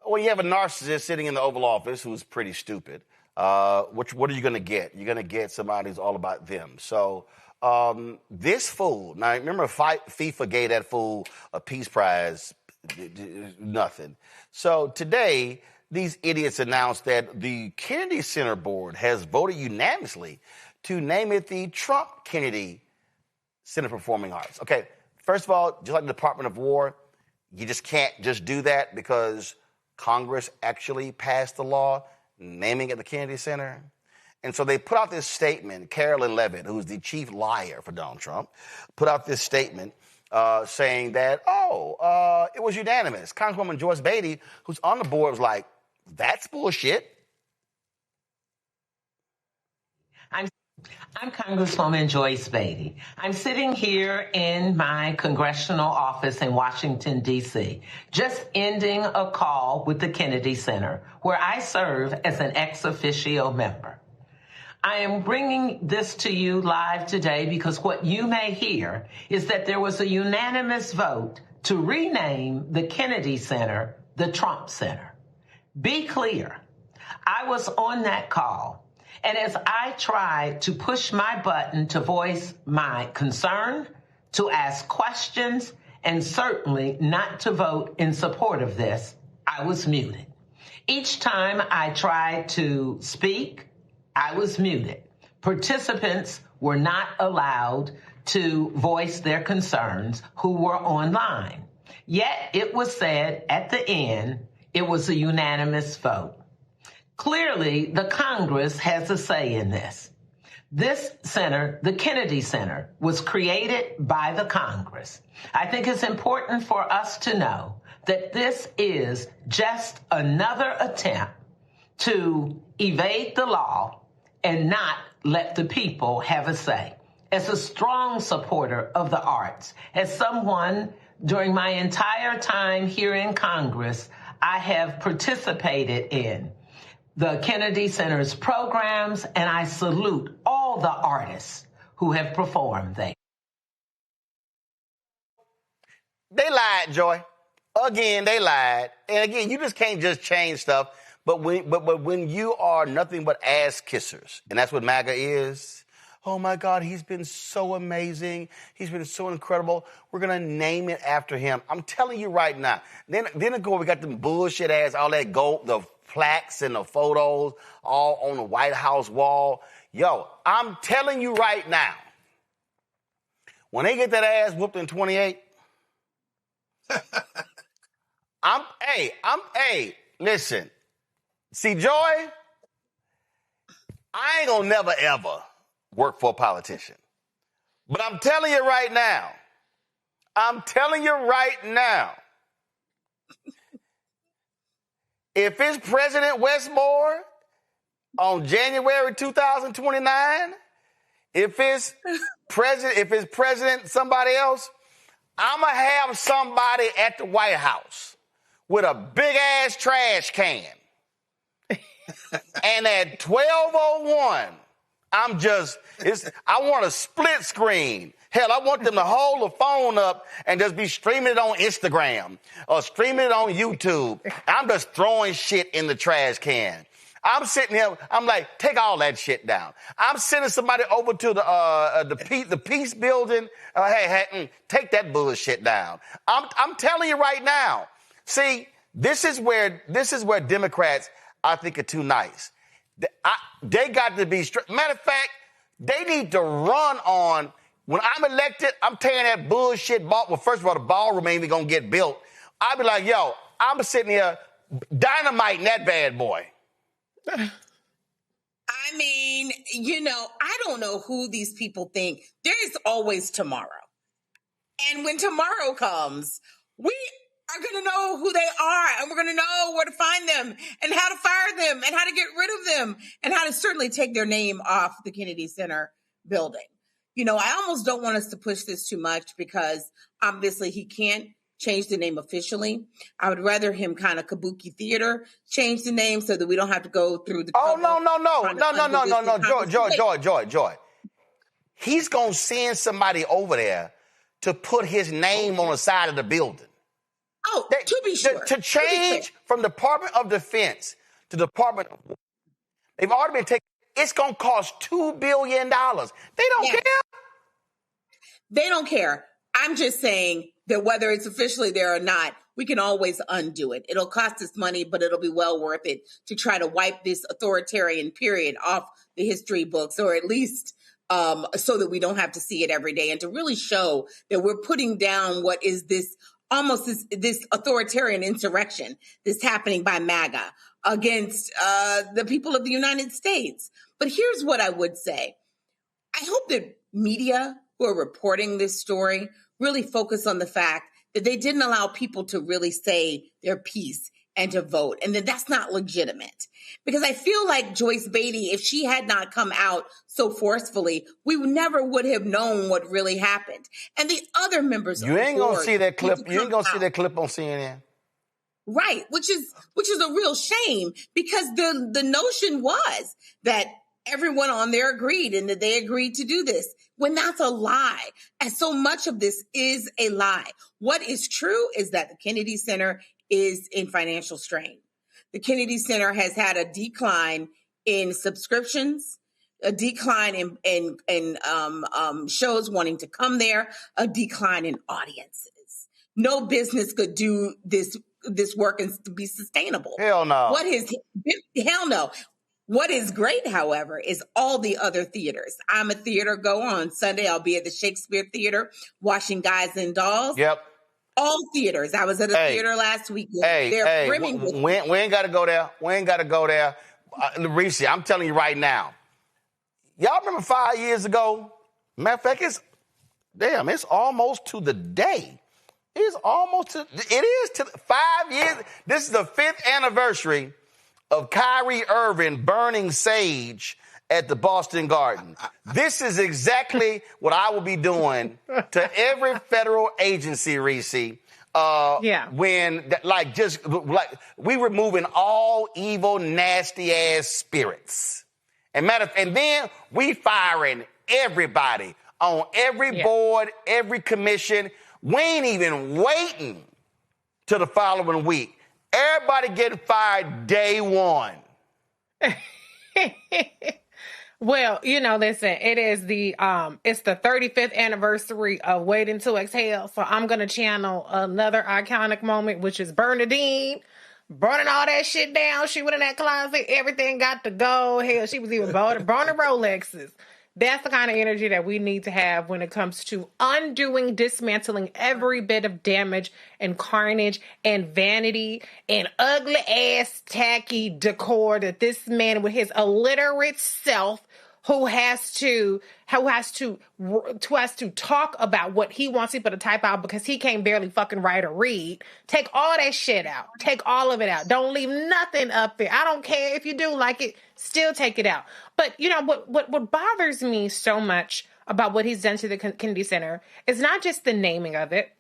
Well, you have a narcissist sitting in the Oval Office who's pretty stupid. What are you going to get? You're going to get somebody who's all about them. So this fool, now remember FIFA gave that fool a peace prize, nothing. So today, these idiots announced that the Kennedy Center board has voted unanimously to name it the Trump Kennedy Center for Performing Arts. Okay, first of all, just like the Department of War, you just can't just do that because Congress actually passed the law naming it the Kennedy Center. And so they put out this statement. Carolyn Levitt, who's the chief liar for Donald Trump, put out this statement saying that, it was unanimous. Congresswoman Joyce Beatty, who's on the board, was like, that's bullshit. I'm Congresswoman Joyce Beatty. I'm sitting here in my congressional office in Washington, D.C., just ending a call with the Kennedy Center, where I serve as an ex officio member. I am bringing this to you live today because what you may hear is that there was a unanimous vote to rename the Kennedy Center the Trump Center. Be clear, I was on that call. And as I tried to push my button to voice my concern, to ask questions, and certainly not to vote in support of this, I was muted. Each time I tried to speak, I was muted. Participants were not allowed to voice their concerns who were online. Yet it was said at the end, it was a unanimous vote. Clearly, the Congress has a say in this. This center, the Kennedy Center, was created by the Congress. I think it's important for us to know that this is just another attempt to evade the law and not let the people have a say. As a strong supporter of the arts, as someone during my entire time here in Congress, I have participated in the Kennedy Center's programs, and I salute all the artists who have performed there. They lied, Joy. Again, they lied. And again, you just can't just change stuff. But when you are nothing but ass kissers, and that's what MAGA is, oh my God, he's been so amazing. He's been so incredible. We're going to name it after him. I'm telling you right now. Then ago, we got them bullshit ass, all that gold, the plaques and the photos all on the White House wall. Yo, I'm telling you right now, when they get that ass whooped in 28, listen, see, Joy, I ain't gonna never ever work for a politician. But I'm telling you right now, if it's President Westmore on January 2029, if it's President somebody else, I'm going to have somebody at the White House with a big-ass trash can. And at 12:01, I want a split screen. Hell, I want them to hold the phone up and just be streaming it on Instagram or streaming it on YouTube. I'm just throwing shit in the trash can. I'm sitting here, I'm like, take all that shit down. I'm sending somebody over to the Peace Building. Take that bullshit down. I'm telling you right now. See, this is where Democrats, I think, are too nice. They got to be strict. Matter of fact, they need to run on, when I'm elected, I'm tearing that bullshit ball. Well, first of all, the ballroom ain't even going to get built. I'll be like, yo, I'm sitting here dynamiting that bad boy. I mean, I don't know who these people think. There is always tomorrow. And when tomorrow comes, we are going to know who they are, and we're going to know where to find them and how to fire them and how to get rid of them and how to certainly take their name off the Kennedy Center building. I almost don't want us to push this too much because obviously he can't change the name officially. I would rather him kind of kabuki theater change the name so that we don't have to go through the trouble. No, Joy. He's going to send somebody over there to put his name on the side of the building. Oh, to be sure. To change from Department of Defense to Department of War, they've already been taken. It's going to cost $2 billion. They don't care. They don't care. I'm just saying that whether it's officially there or not, we can always undo it. It'll cost us money, but it'll be well worth it to try to wipe this authoritarian period off the history books, or at least so that we don't have to see it every day, and to really show that we're putting down what is this authoritarian insurrection that's happening by MAGA against the people of the United States. But here's what I would say. I hope that media who are reporting this story really focus on the fact that they didn't allow people to really say their piece and to vote, and that that's not legitimate. Because I feel like Joyce Beatty, if she had not come out so forcefully, we never would have known what really happened. And the other members you ain't gonna see that clip. You ain't gonna see that clip on CNN. Right, which is a real shame, because the notion was that everyone on there agreed and that they agreed to do this, when that's a lie. And so much of this is a lie. What is true is that the Kennedy Center is in financial strain. The Kennedy Center has had a decline in subscriptions, a decline in shows wanting to come there, a decline in audiences. No business could do this work and be sustainable. Hell no. Hell no. What is great, however, is all the other theaters. I'm a theater goer. On Sunday, I'll be at the Shakespeare Theater watching Guys and Dolls. Yep. All theaters. I was at a theater last week. They're brimming with we ain't got to go there. We ain't got to go there. Reese, I'm telling you right now. Y'all remember 5 years ago? Matter of fact, it's almost to the day. It is to 5 years. This is the 5th anniversary of Kyrie Irving burning sage at the Boston Garden. This is exactly what I will be doing to every federal agency, Reese. When, we removing all evil, nasty ass spirits. And then we firing everybody on every board, every commission. We ain't even waiting till the following week. Everybody getting fired day one. Well, listen, it is it's the 35th anniversary of Waiting to Exhale. So I'm going to channel another iconic moment, which is Bernadine burning all that shit down. She went in that closet. Everything got to go. Hell, she was even burning Rolexes. That's the kind of energy that we need to have when it comes to undoing, dismantling every bit of damage and carnage and vanity and ugly ass tacky decor that this man with his illiterate self who has to talk about what he wants people to type out because he can't barely fucking write or read. Take all that shit out. Take all of it out. Don't leave nothing up there. I don't care if you do like it. Still take it out. But what bothers me so much about what he's done to the Kennedy Center is not just the naming of it.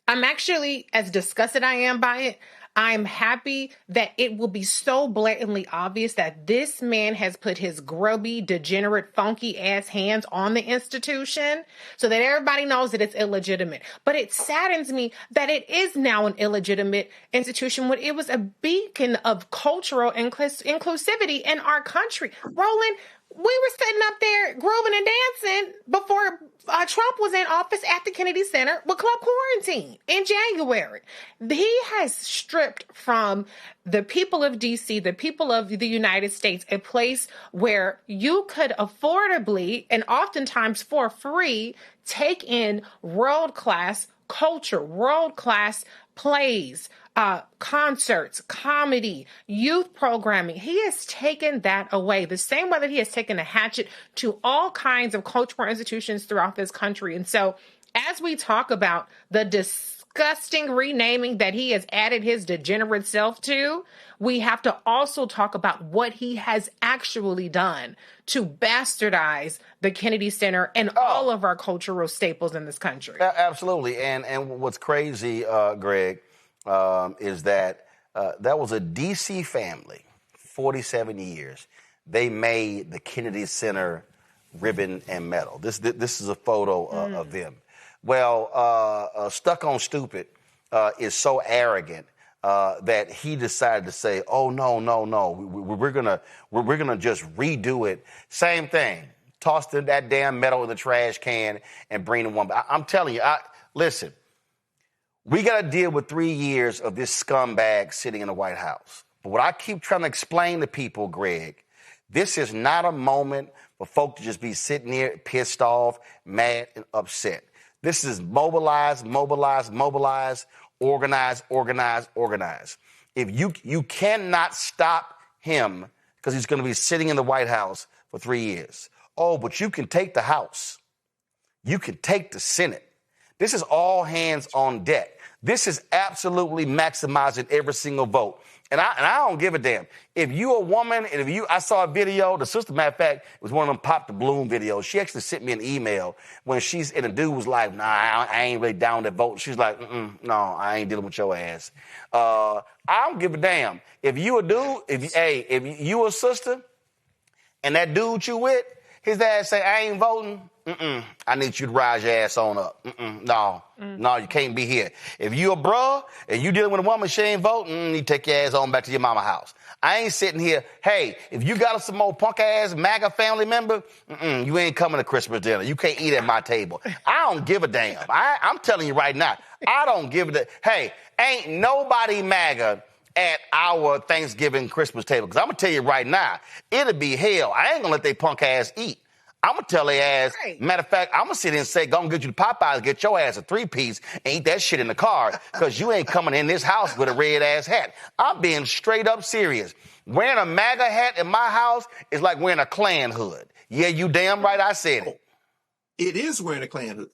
I'm actually, as disgusted I am by it, I'm happy that it will be so blatantly obvious that this man has put his grubby, degenerate, funky ass hands on the institution so that everybody knows that it's illegitimate. But it saddens me that it is now an illegitimate institution when it was a beacon of cultural inclusivity in our country. Roland, we were sitting up there grooving and dancing before Trump was in office at the Kennedy Center with Club Quarantine in January. He has stripped from the people of D.C., the people of the United States, a place where you could affordably and oftentimes for free take in world-class culture, world-class plays, concerts, comedy, youth programming. He has taken that away the same way that he has taken a hatchet to all kinds of cultural institutions throughout this country. And so as we talk about the disgusting renaming that he has added his degenerate self to, we have to also talk about what he has actually done to bastardize the Kennedy Center and all of our cultural staples in this country. Absolutely. And what's crazy, Greg, is that that was a D.C. family, 47 years. They made the Kennedy Center ribbon and medal. This is a photo of them. Well, Stuck on Stupid is so arrogant that he decided to say, "Oh no, we're gonna just redo it." Same thing. Toss that damn metal in the trash can and bring the woman. I'm telling you, listen. We got to deal with 3 years of this scumbag sitting in the White House. But what I keep trying to explain to people, Greg, this is not a moment for folk to just be sitting there pissed off, mad, and upset. This is mobilize, organize. If you cannot stop him because he's going to be sitting in the White House for 3 years. Oh, but you can take the House. You can take the Senate. This is all hands on deck. This is absolutely maximizing every single vote. And I don't give a damn. If you a woman, and I saw a video, the sister, matter of fact, it was one of them Pop the Bloom videos. She actually sent me an email and the dude was like, nah, I ain't really down to vote. She's like, no, I ain't dealing with your ass. I don't give a damn. If you a dude, if you a sister, and that dude you with, his ass say, I ain't voting. I need you to rise your ass on up. No, you can't be here. If you a bruh and you dealing with a woman, she ain't voting, you take your ass on back to your mama house. I ain't sitting here. Hey, if you got some old punk ass MAGA family member, you ain't coming to Christmas dinner. You can't eat at my table. I don't give a damn. I'm telling you right now, I don't give a damn. Hey, ain't nobody MAGA at our Thanksgiving Christmas table. Because I'm going to tell you right now, it'll be hell. I ain't going to let they punk ass eat. I'm going to tell their ass, matter of fact, I'm going to sit in and say, go and get you the Popeyes, get your ass a 3-piece and eat that shit in the car because you ain't coming in this house with a red ass hat. I'm being straight up serious. Wearing a MAGA hat in my house is like wearing a Klan hood. Yeah, you damn right I said it. It is wearing a Klan hood.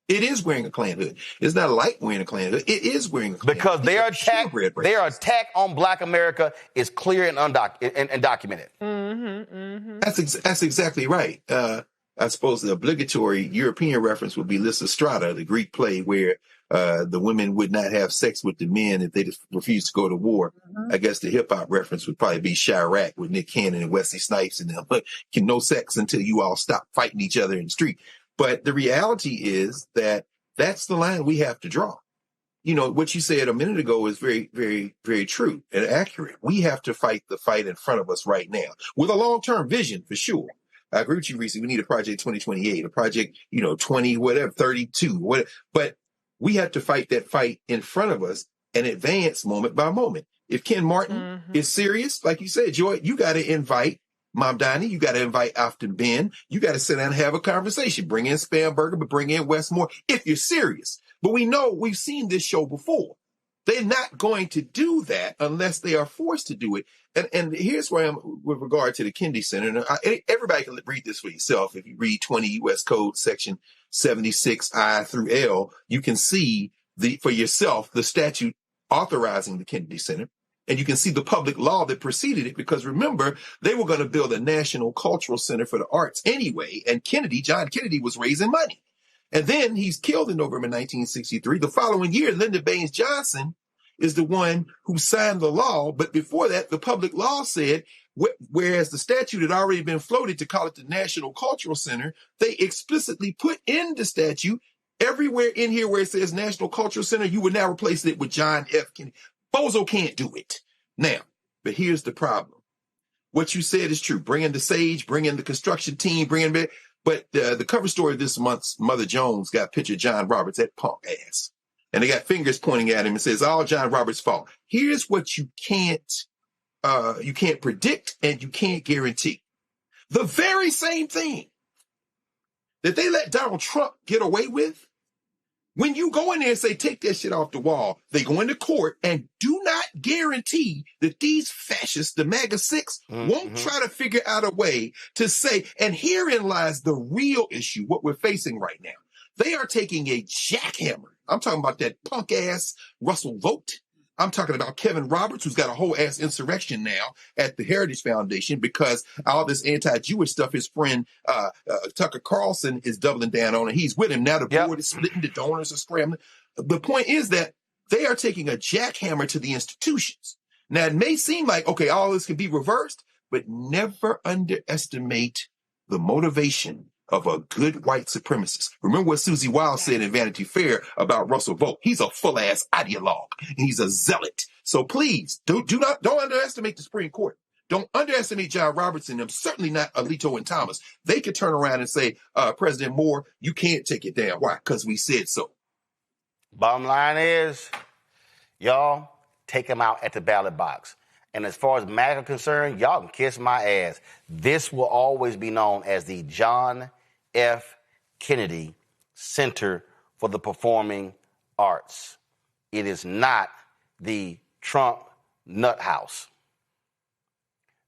It is wearing a Klan hood. It's not like wearing a Klan hood. It is wearing a Klan because hood. Their attack on Black America is clear and documented. That's exactly right. I suppose the obligatory European reference would be Lysistrata, the Greek play where the women would not have sex with the men if they refused to go to war. I guess the hip hop reference would probably be Chirac with Nick Cannon and Wesley Snipes and them. No sex until you all stop fighting each other in the street. But the reality is that that's the line we have to draw. You know, what you said a minute ago is very, very, very true and accurate. We have to fight the fight in front of us right now with a long-term vision for sure. I agree with you, Reese. We need a project 2028, a project, 20, whatever, 32, whatever. But we have to fight that fight in front of us and advance moment by moment. If Ken Martin is serious, like you said, Joy, you got to invite Mom Donnie, you got to invite Afton Ben. You got to sit down and have a conversation. Bring in Spamberger, but bring in Westmore if you're serious. But we know we've seen this show before. They're not going to do that unless they are forced to do it. And here's where I'm with regard to the Kennedy Center. And everybody can read this for yourself. If you read 20 U.S. Code section 76 I through L, you can see for yourself the statute authorizing the Kennedy Center. And you can see the public law that preceded it, because remember, they were going to build a national cultural center for the arts anyway. And John Kennedy was raising money. And then he's killed in November 1963. The following year, Lyndon Baines Johnson is the one who signed the law. But before that, the public law said, whereas the statute had already been floated to call it the National Cultural Center, they explicitly put in the statute everywhere in here where it says National Cultural Center, you would now replace it with John F. Kennedy. Bozo can't do it. Now, but here's the problem. What you said is true. Bring in the sage, bring in the construction team, bring in, but the cover story of this month's Mother Jones got a picture of John Roberts, that punk ass. And they got fingers pointing at him and says, all John Roberts' fault. Here's what you can't predict and you can't guarantee. The very same thing that they let Donald Trump get away with, when you go in there and say, take that shit off the wall, they go into court and do not guarantee that these fascists, the MAGA 6, won't try to figure out a way to say, and herein lies the real issue, what we're facing right now. They are taking a jackhammer. I'm talking about that punk ass Russell Vogt. I'm talking about Kevin Roberts, who's got a whole ass insurrection now at the Heritage Foundation because all this anti-Jewish stuff his friend Tucker Carlson is doubling down on, and he's with him. Now the board is splitting, the donors are scrambling. The point is that they are taking a jackhammer to the institutions. Now, it may seem like, okay, all this can be reversed, but never underestimate the motivation of a good white supremacist. Remember what Susie Wild said in Vanity Fair about Russell Vogt. He's a full-ass ideologue. He's a zealot. So please, don't underestimate the Supreme Court. Don't underestimate John Roberts and them, certainly not Alito and Thomas. They could turn around and say, President Moore, you can't take it down. Why? Because we said so. Bottom line is, y'all, take him out at the ballot box. And as far as MAGA are concerned, y'all can kiss my ass. This will always be known as the John F. Kennedy Center for the Performing Arts. It is not the Trump nut house.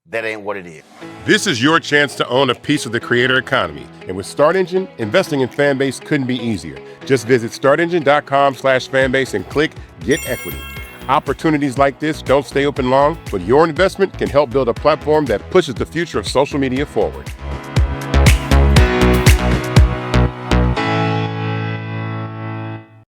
That ain't what it is. This is your chance to own a piece of the creator economy. And with Start Engine, investing in Fanbase couldn't be easier. Just visit startengine.com/fanbase and click Get Equity. Opportunities like this don't stay open long, but your investment can help build a platform that pushes the future of social media forward.